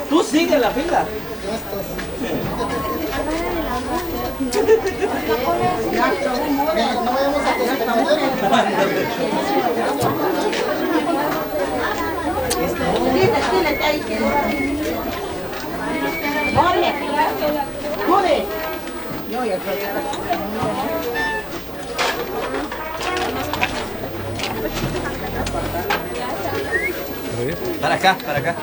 Tú sigue la fila. No vayamos a suspender. Para acá, para acá.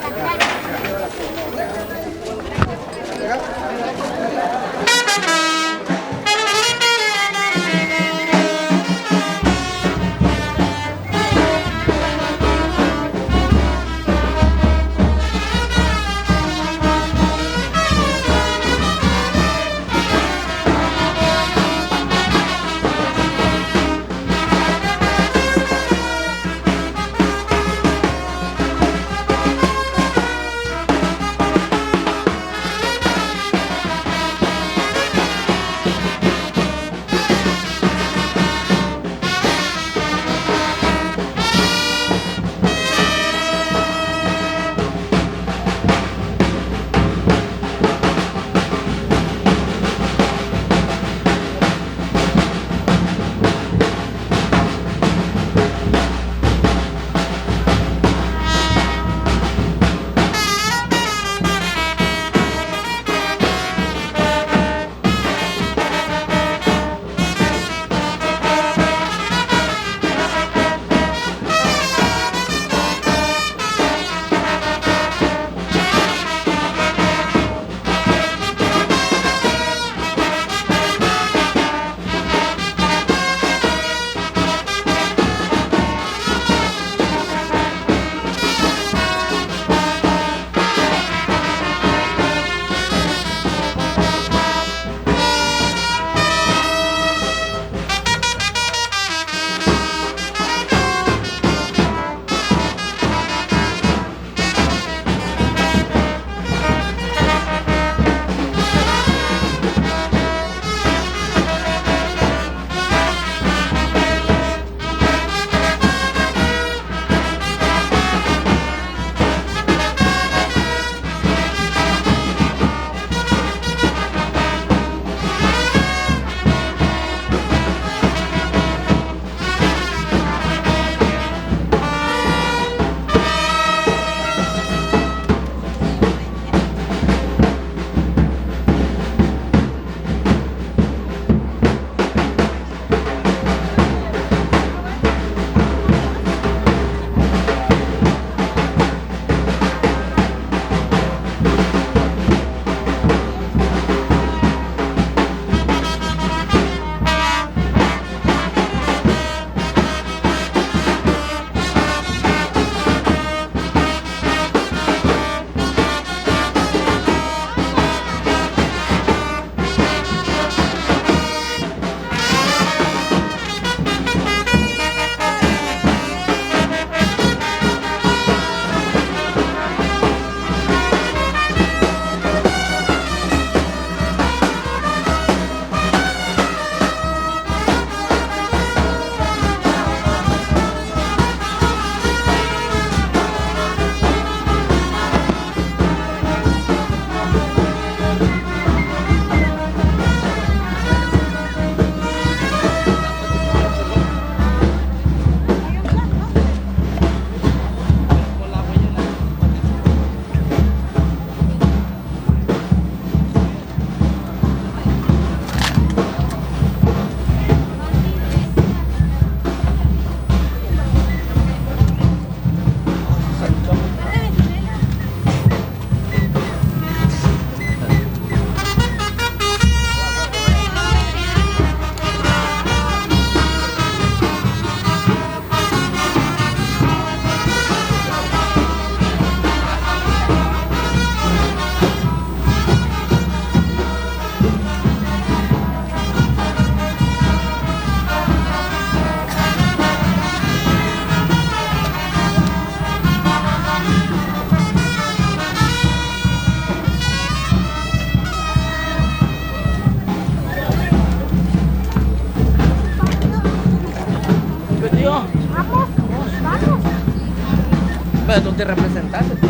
Pero tú te representaste, tú.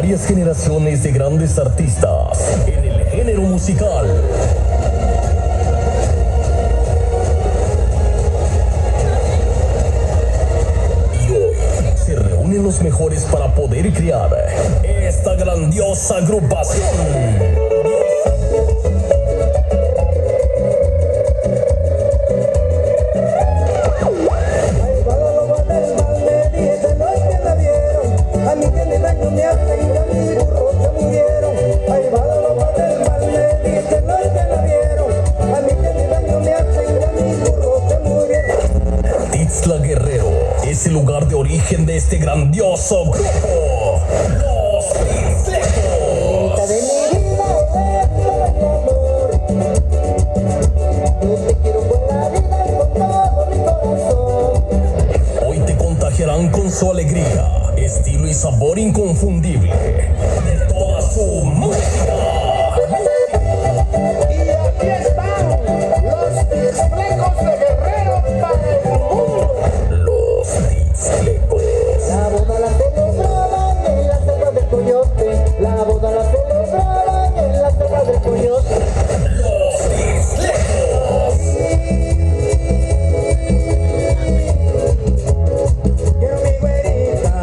varias generaciones de grandes artistas en el género musical. Y hoy se reúnen los mejores para poder crear esta grandiosa agrupación. Tixla Guerrero es el lugar de origen de este grandioso grupo, Los Tixlecos. Hoy te contagiarán con su alegría, estilo y sabor inconfundible de toda su música. Y aquí están los Tixlecos de Guerrero para el mundo. Los Tixlecos. La boda la celebraban en la selva del coyote. La boda la celebraban en la selva del coyote. Los Tixlecos. Quiero mi güerita.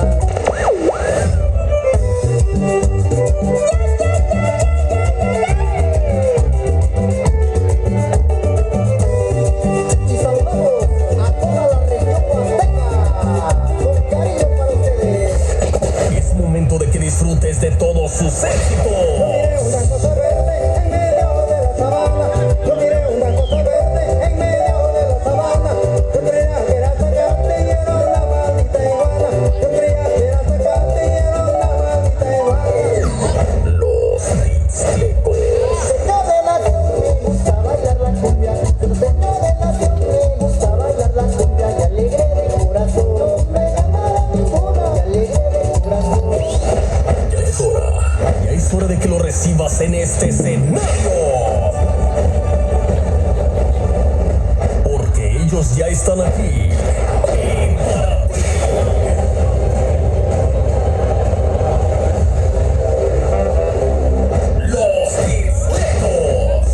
Y saludamos a toda la región huasteca. Con cariño para ustedes. Es momento de que disfrutes de todos sus éxitos. Una cosa verde en medio de la sabana. Yo miré una cosa verde en medio de la sabana. Yo creía que era sacate y era una maldita iguana. Yo creía que era sacate y era una maldita iguana. Los Tixlecos. Señor de la nación me gusta bailar la cumbia. Señor de la nación me gusta bailar la cumbia. Y alegre de corazón. No me ganará ninguna. Y alegre de corazón. Ya es hora de que lo recibas en este escenario. Porque ellos ya están aquí. Y para ti. Los Tixlecos.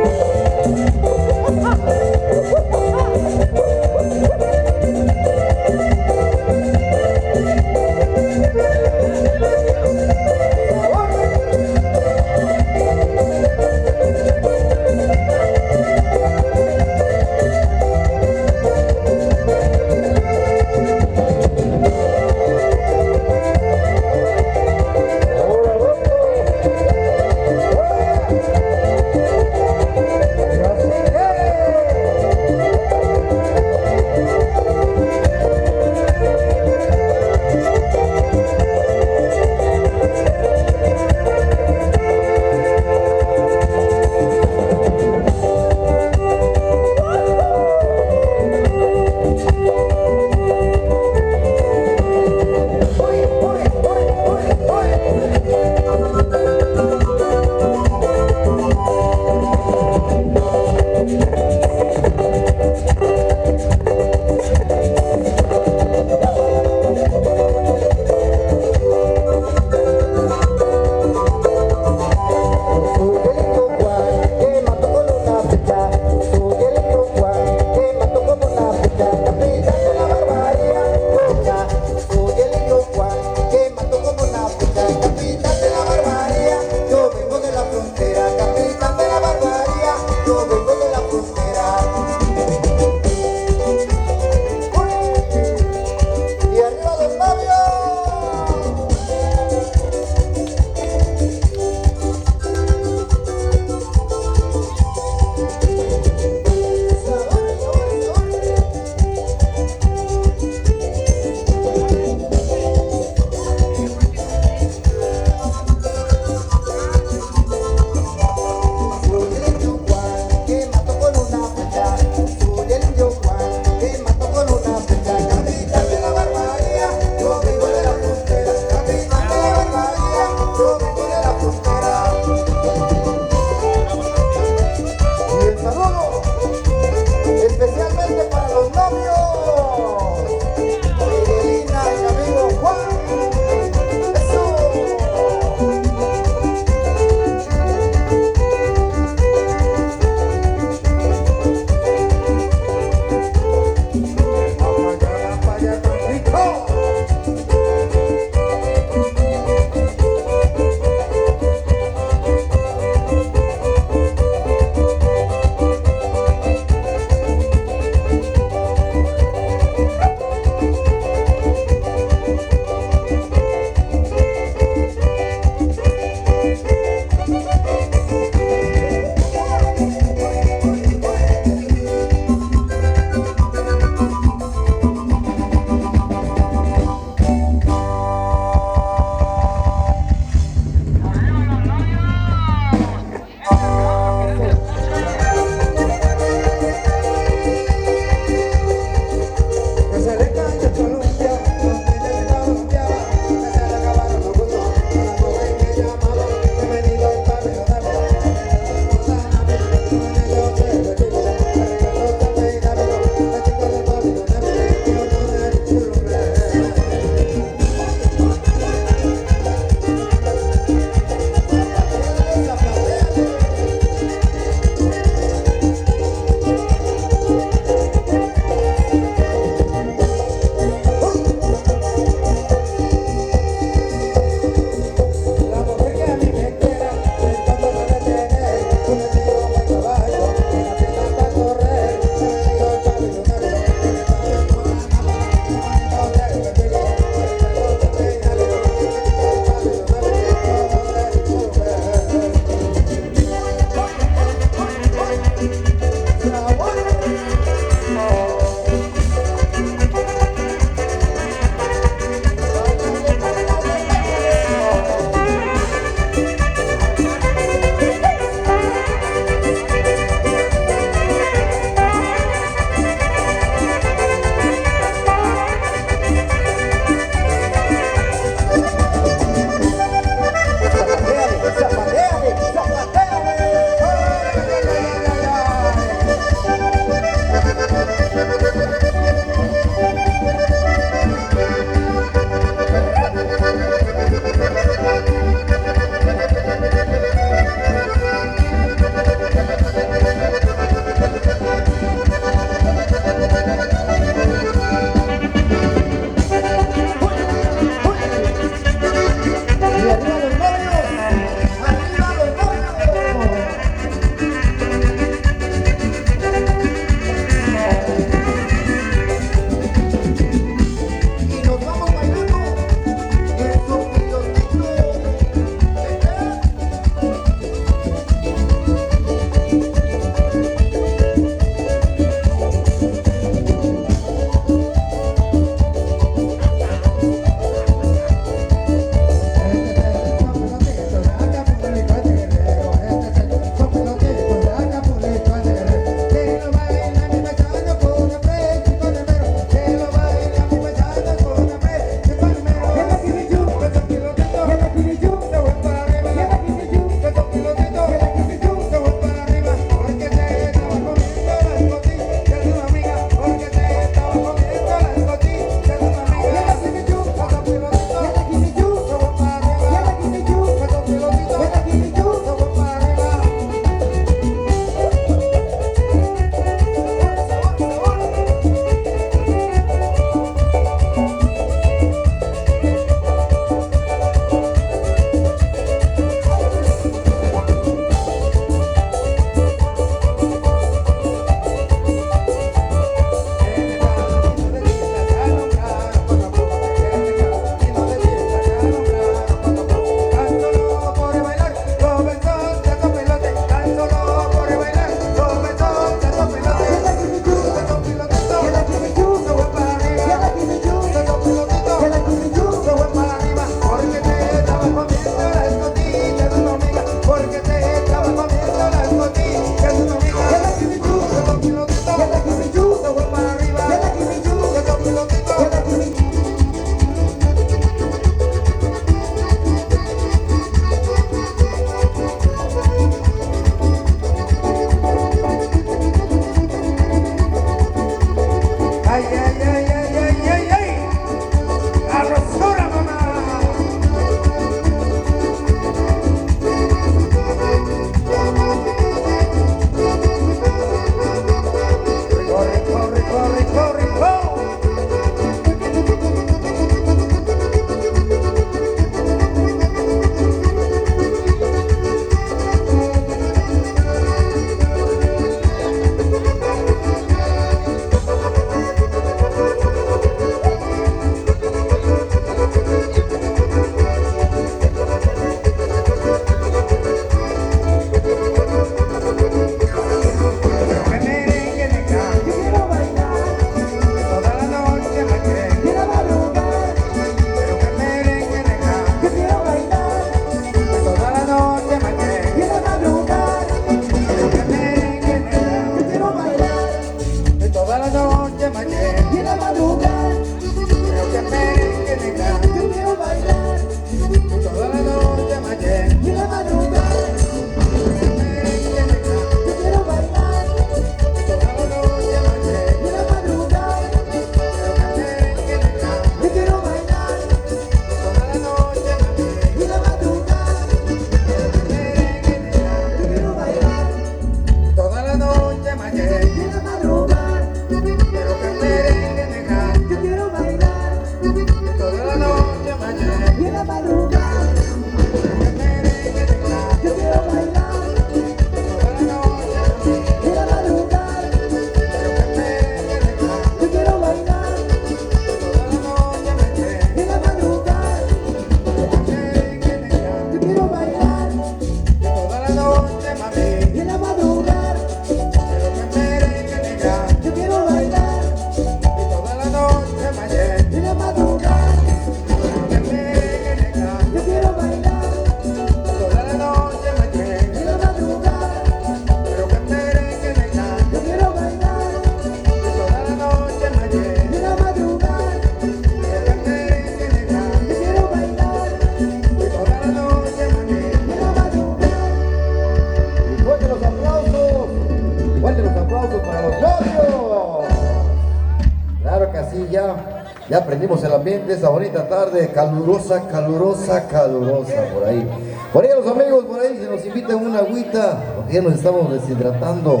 Ya prendimos el ambiente esta bonita tarde, calurosa por ahí. Por ahí los amigos, por ahí se nos invitan una agüita, porque ya nos estamos deshidratando.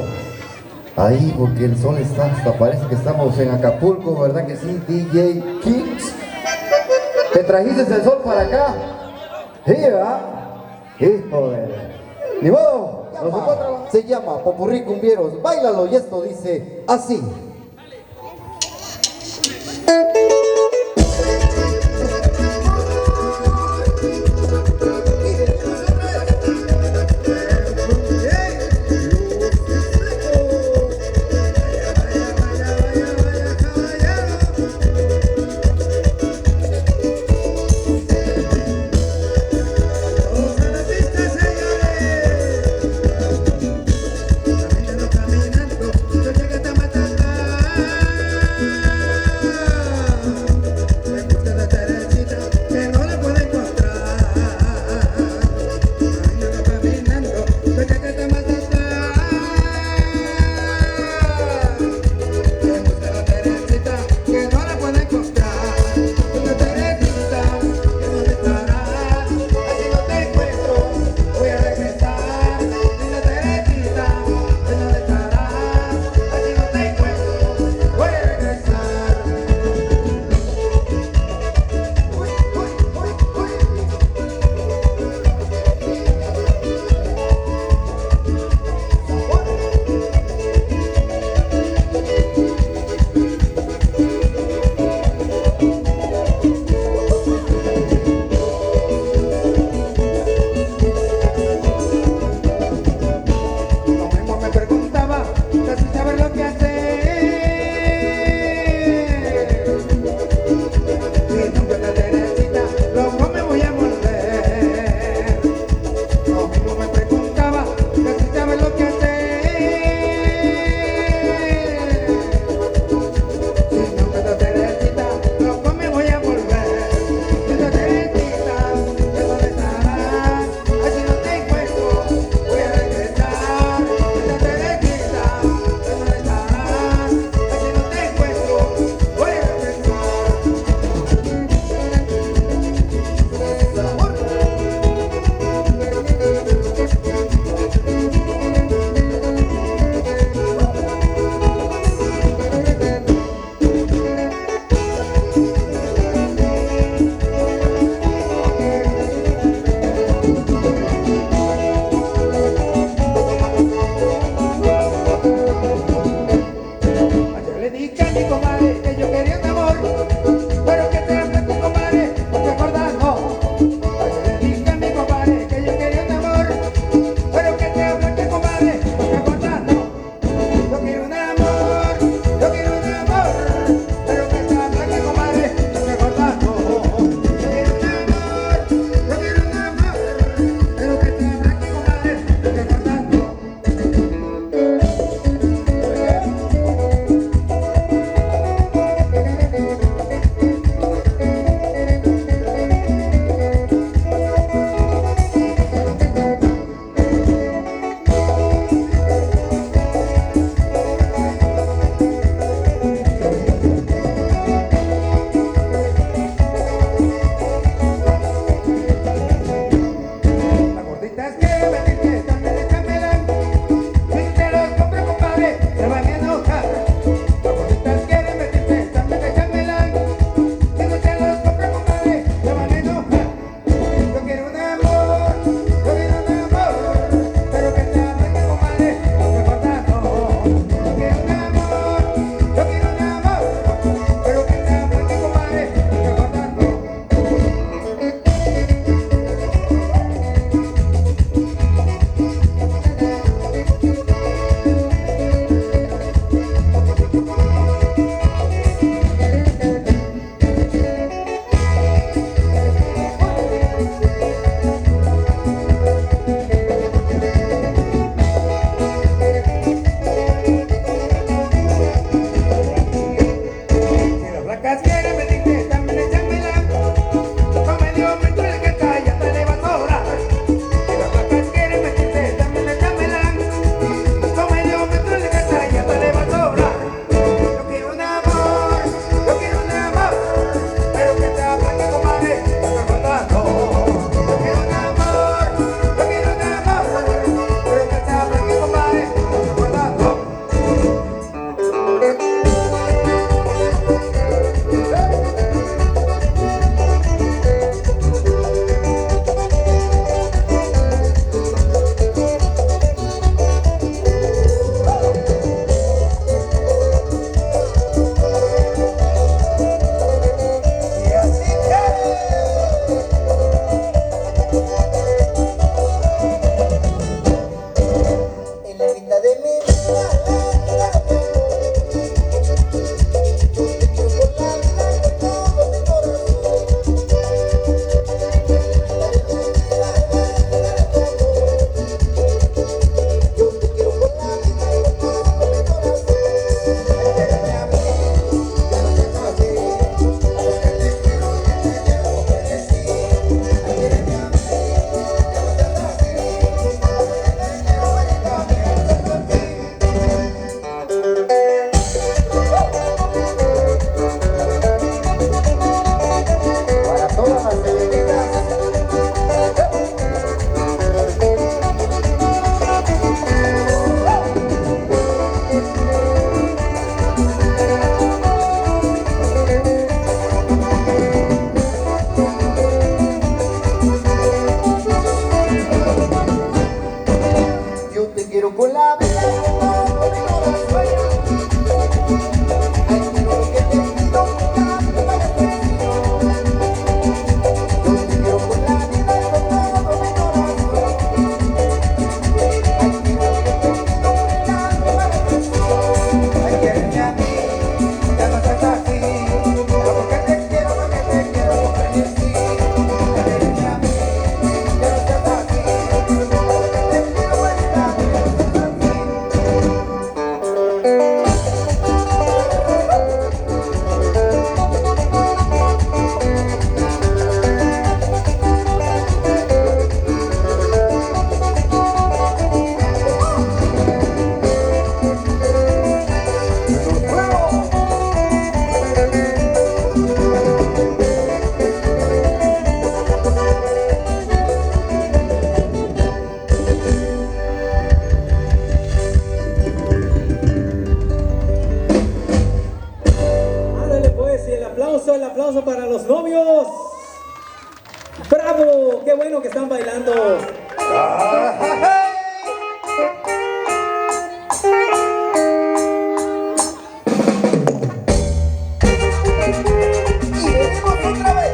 Ahí, porque el sol está, hasta parece que estamos en Acapulco, ¿verdad que sí? DJ Kings. ¿Te trajiste el sol para acá? Sí, ¿verdad? Hijo de... Ni modo, nos tocó trabajar. Se llama Popurrí Cumbieros, báilalo y esto dice así. Caminando, yo llegué a Matata. para los novios. ¡Bravo! ¡Qué bueno que están bailando! Y venimos otra vez.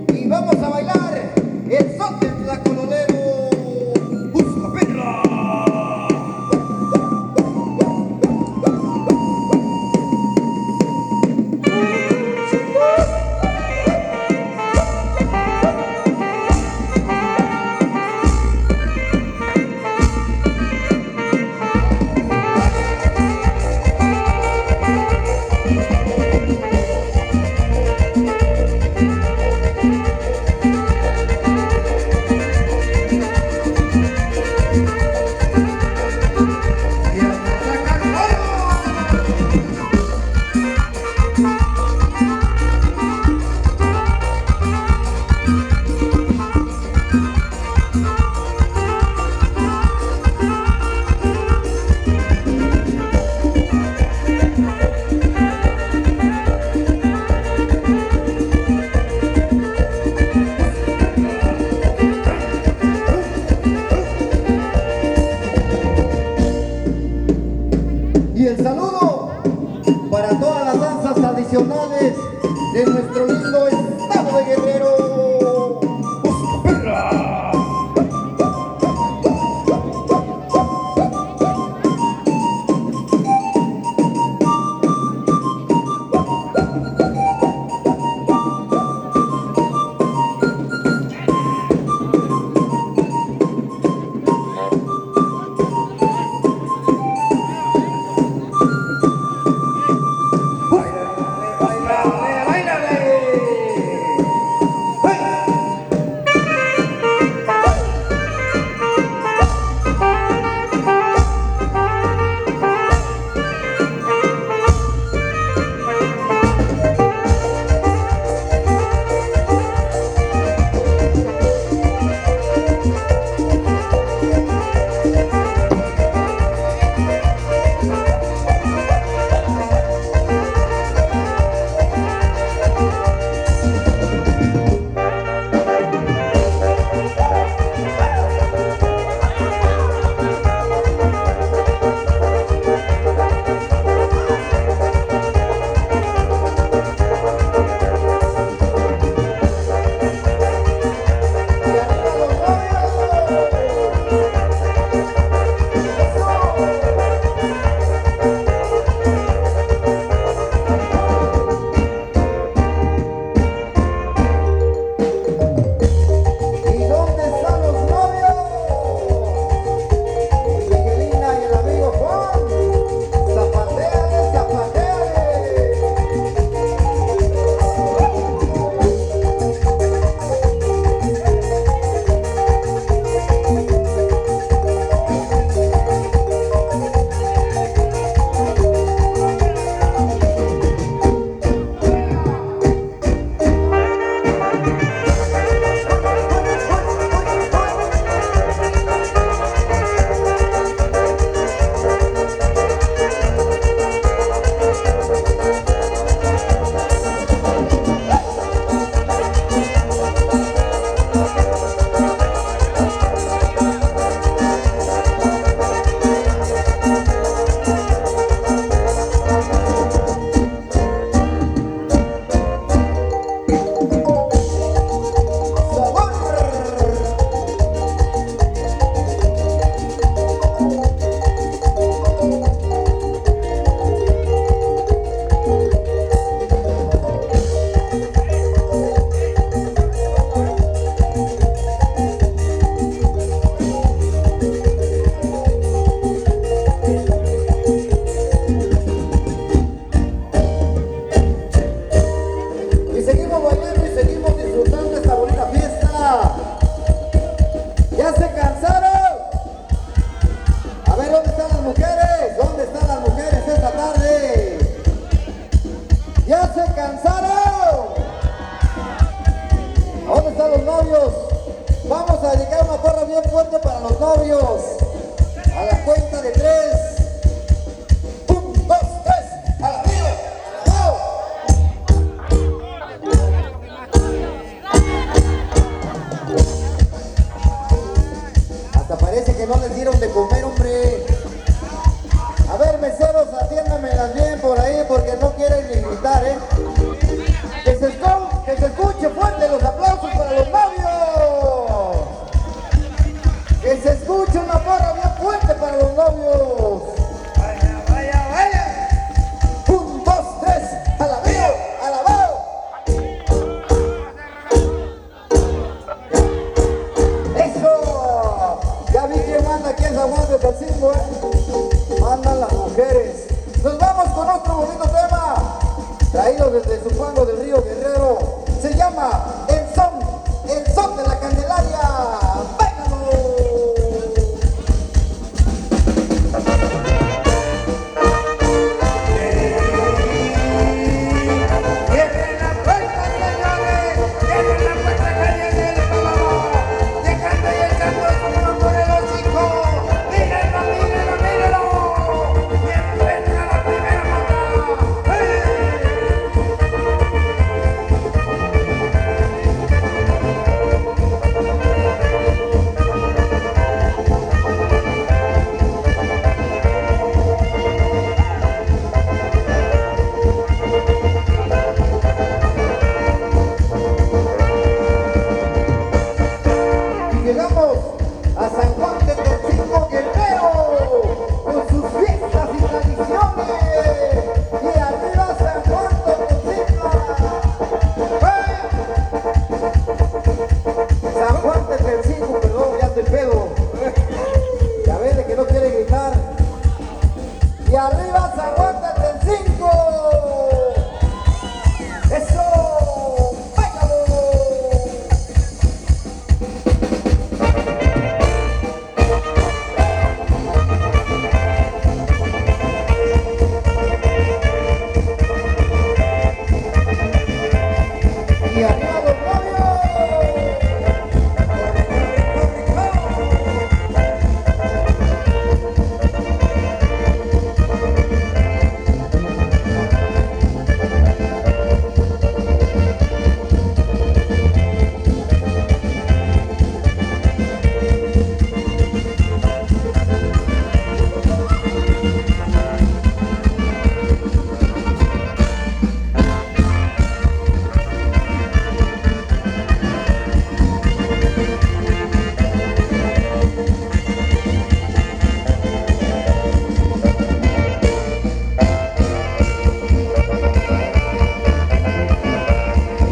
Y vamos a bailar el son del tlacololero. ¡Busca perra! Y el saludo para todas las danzas tradicionales de nuestro lindo estado de Guerrero. ¡Busca perra! ¡Báilale, báilale! cansaron? ¿Dónde están los novios? Vamos a dedicar una porra bien fuerte para los novios. A la cuenta de 3. 1, 2, 3. ¡A la vida! ¡Go! Hasta parece que no les dieron de comer, hombre. A ver, meseros, atiéndamelas bien por ahí porque no quieren ni gritar, ¿eh? Que se escuche fuerte los aplausos para los novios. Que se escuche una porra bien fuerte para los novios. Vaya, vaya, vaya. 1, 2, 3. ¡Alabao! ¡Alabao! ¡Eso! Ya vi quién manda aquí en San Juan de Tacingo, ¿eh? Mandan las mujeres. Nos vamos con otro bonito tema. Traído desde Zupango del Río Guerrero. Se llama El Son de la Candelaria. ¡Véngalo! Cierren la puerta, señores, cierren la puerta que viene el balón, llegando y echando su mano por el hocico, mírenlo, mírenlo, mírenlo, y enfrenta la primera mata. Y llegamos a San Juan de Tacingo, Guerrero, con sus fiestas y tradiciones. Y arriba San Juan de Tacingo. San Juan de Tacingo, perdón, ya te pedo. Ya ves de que no quiere gritar. Y arriba San Juan de Tacingo. ¡Eso! ¡Véngalo! Y arriba los novios.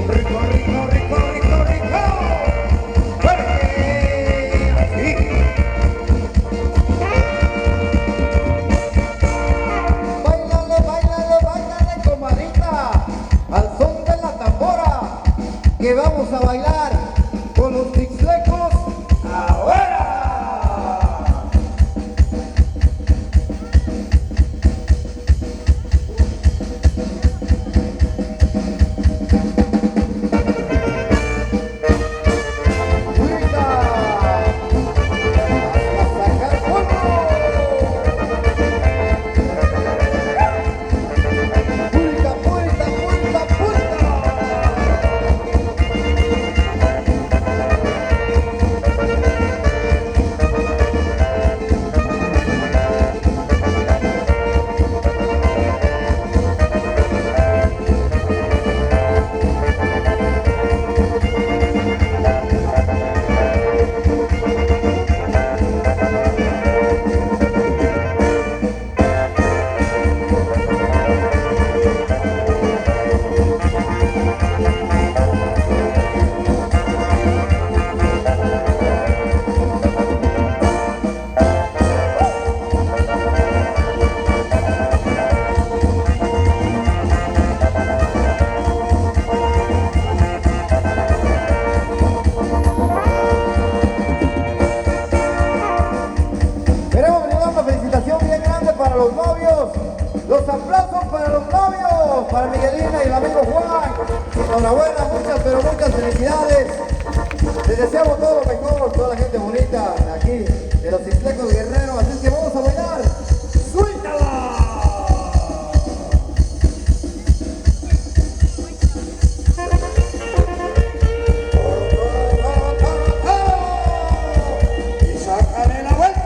Rico, rico, rico, rico, rico. ¡Fuerte! Así. Báilale, báilale, báilale, comadrita, al son de la tambora, que vamos a bailar con los tixlecos ahora. ¡Pulita! ¡A sacar polvo! ¡Pulita, pulita, pulita, pulita! Enhorabuena, muchas, pero muchas felicidades. Les deseamos todo lo mejor, toda la gente bonita de aquí, de los Ixtecos Guerreros. Así es que vamos a bailar. ¡Suéltala! Y sácale la vuelta.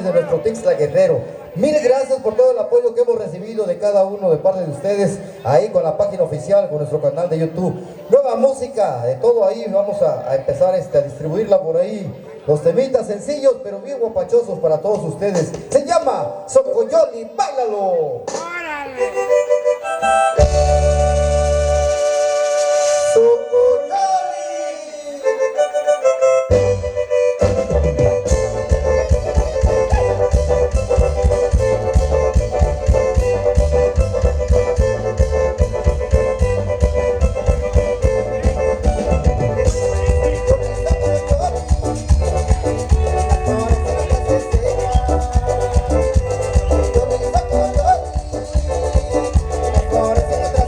de nuestro Tixla Guerrero. Mil gracias por todo el apoyo que hemos recibido de cada uno de parte de ustedes, ahí con la página oficial, con nuestro canal de YouTube. Nueva música, de todo ahí, vamos a empezar a distribuirla por ahí. Los temitas sencillos, pero bien guapachosos para todos ustedes. Se llama Socoyoli, ¡báilalo! ¡Órale! Ahora sí,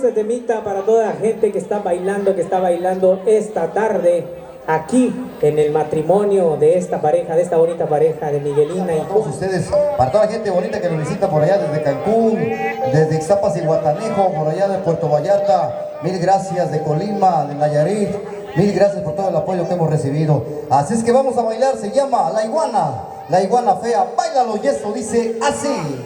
este temita para toda la gente que está bailando esta tarde aquí en el matrimonio de esta pareja, de esta bonita pareja de Miguelina y Para todos ustedes, para toda la gente bonita que nos visita por allá desde Cancún, desde Ixtapas y Guatanejo, por allá de Puerto Vallarta, mil gracias, de Colima, de Nayarit, mil gracias por todo el apoyo que hemos recibido. Así es que vamos a bailar, se llama La Iguana Fea, báilalo y esto dice así.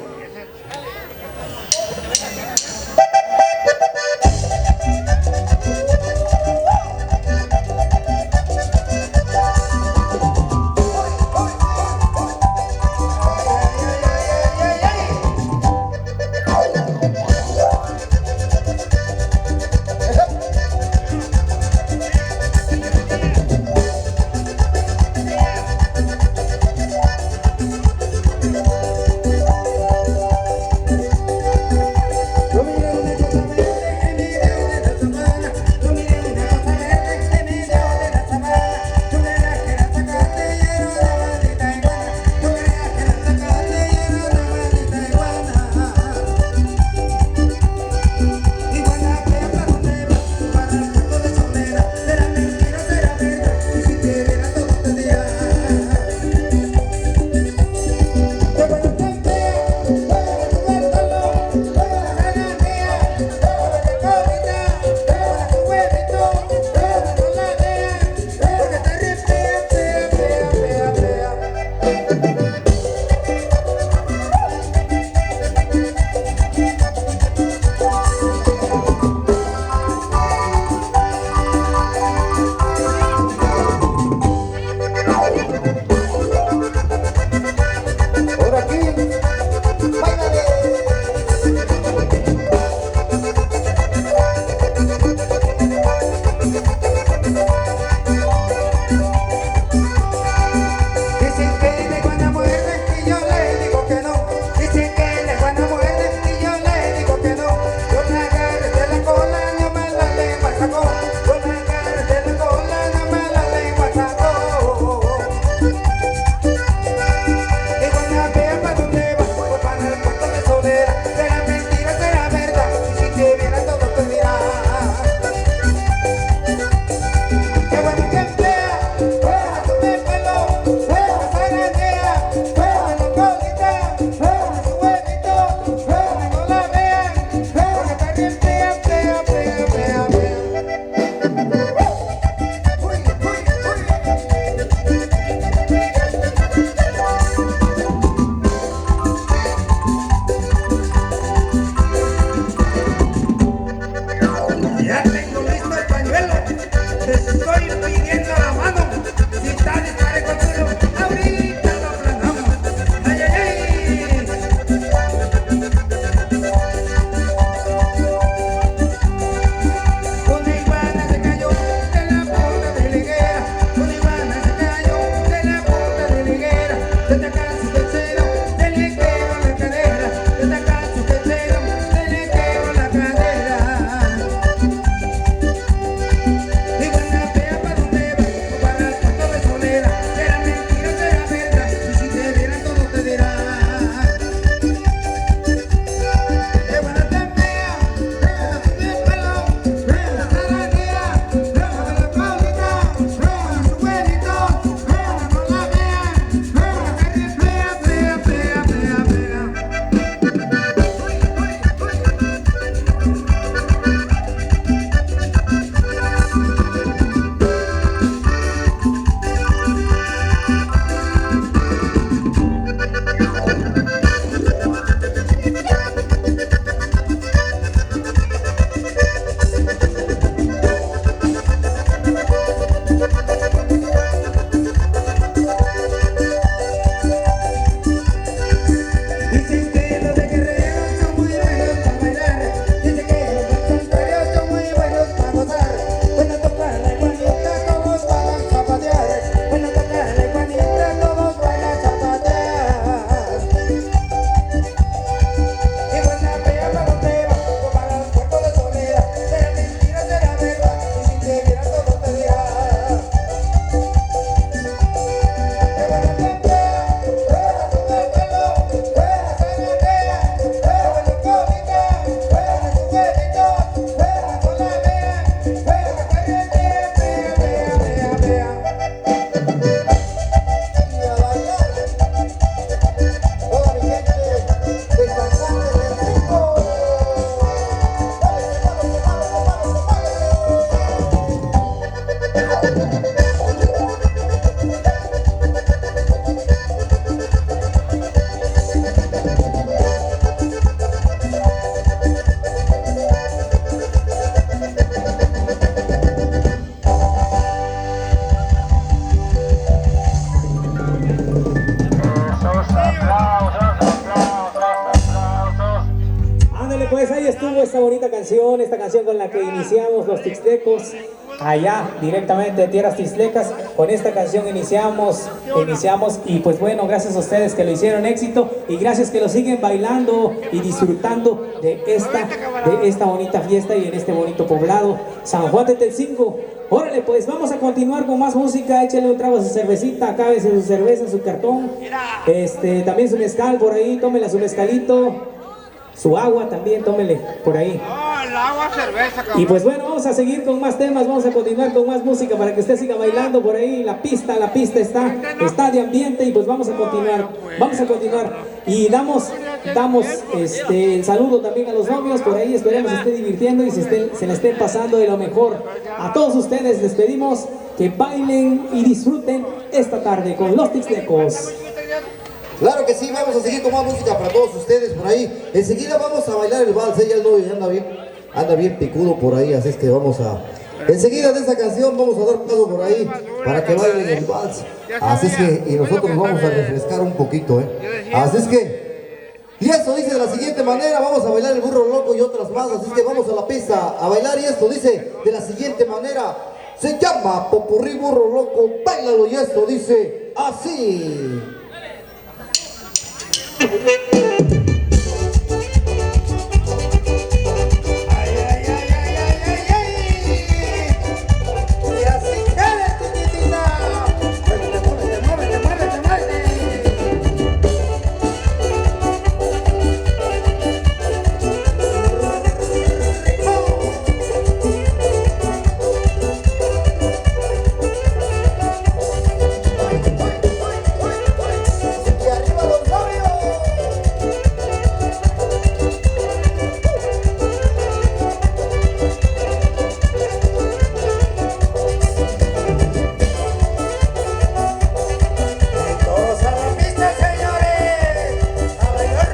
Órale, pues ahí estuvo esta bonita canción, esta canción con la que iniciamos los Tixtecos, allá directamente de tierras tixtecas. Con esta canción iniciamos y pues bueno, gracias a ustedes que lo hicieron éxito y gracias que lo siguen bailando y disfrutando de esta bonita fiesta y en este bonito poblado, San Juan de Telcinco. Órale, pues vamos a continuar con más música. Échale un trago a su cervecita, cábese su cerveza, su cartón, también su mezcal por ahí, tómele su mezcalito, su agua también, tómele por ahí. No, el agua, cerveza, cabrón. Y pues bueno, vamos a seguir con más temas, vamos a continuar con más música para que usted siga bailando por ahí. La pista está de ambiente y pues vamos a continuar. Y damos el saludo también a los novios por ahí, esperemos se esté divirtiendo y se le estén pasando de lo mejor. A todos ustedes les pedimos que bailen y disfruten esta tarde con los Tixtecos. Claro que sí, vamos a seguir con más música para todos ustedes por ahí. Enseguida vamos a bailar el vals, ya el novio anda bien picudo por ahí, así es que vamos a... Enseguida de esta canción vamos a dar paso por ahí para que bailen el vals. Así es que, y nosotros vamos a refrescar un poquito, Así es que, y esto dice de la siguiente manera, vamos a bailar el burro loco y otras más, así es que vamos a la pista a bailar y esto dice de la siguiente manera, se llama Popurrí Burro Loco, bailalo y esto dice así. Y así queda, chiquitita. Muévete. Y arriba los novios. Todos a la pista, señores. A bailar.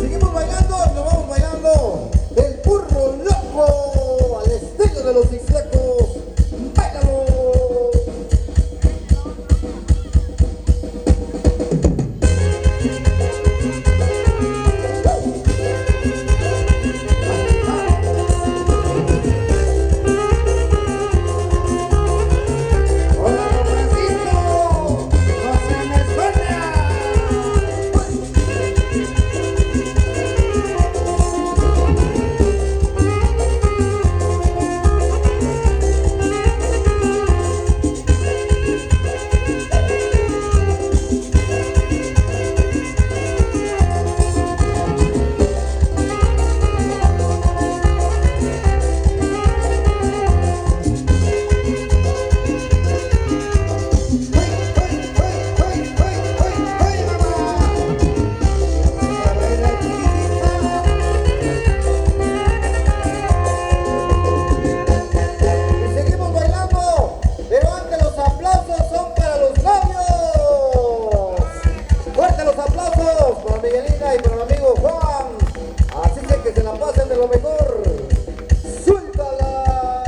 Seguimos bailando, nos vamos bailando el burro loco al estilo de los Tixtecos. ¡Báilalo! Hola, don Francisco. No se me esconda. Y seguimos bailando, pero antes los aplausos son para los novios. Fuerte los aplausos para Miguelina y para mi amigo Juan. Así que se la pasen de lo mejor. ¡Suéltala!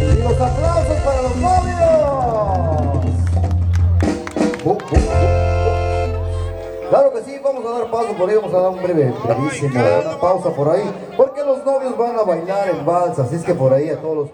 Y los aplausos para los novios. Claro que sí, vamos a dar paso por ahí, vamos a dar un brevísimo, una pausa por ahí, porque los novios van a bailar el vals, así es que por ahí a todos los